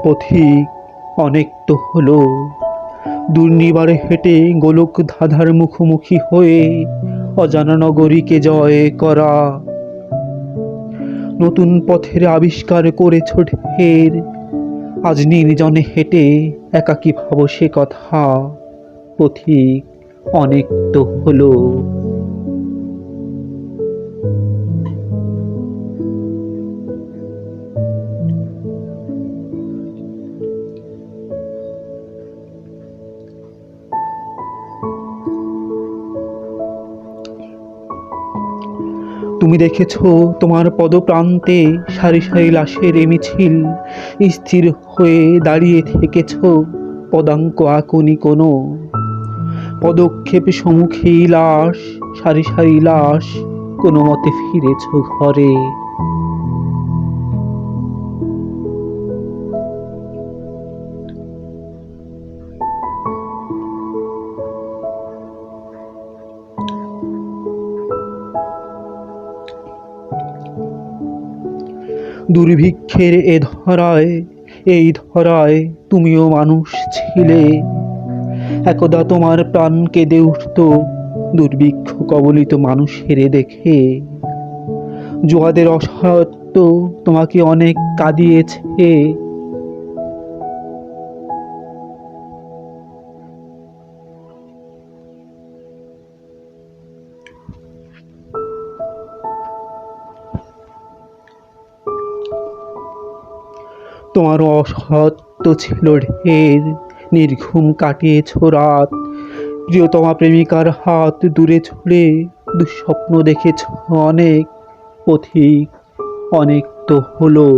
পথিক অনেক তো হলো, দুর্নিবারে হেঁটে গোলক ধাঁধার মুখোমুখি হয়ে অজানা নগরীকে জয় করা। নতুন পথের আবিষ্কার করেছ ঢের, আজ নির্জনে হেঁটে একাকী ভাবো সে কথা। পথিক অনেক তো হলো। তুমি দেখেছ তোমার পদপ্রান্তে সারি সারি লাশের মিছিল, স্থির হয়ে দাঁড়িয়ে থেকেছ পদাঙ্ক আকুনি কোনো পদক্ষেপ সম্মুখেই লাশ, সারি সারি লাশ, কোনো মতে ফিরেছ ঘরে। দুর্ভিক্ষের এই ধরায় তুমিও মানুষ ছিলে। একদা তোমার প্রাণ কেঁদে উঠত দুর্ভিক্ষ কবলিত মানুষের দেখে। জোয়াদের অসহায়ত্ব তোমাকে অনেক কাঁদিয়েছে। তোমার অসহায়ত্ব ছিল ঢের, নির্ঘুম কাটিয়েছ রাত। প্রিয়তমা প্রেমিকার হাত দূরে ছুঁড়ে দুঃস্বপ্ন দেখেছ অনেক। পথিক অনেক তো হলো।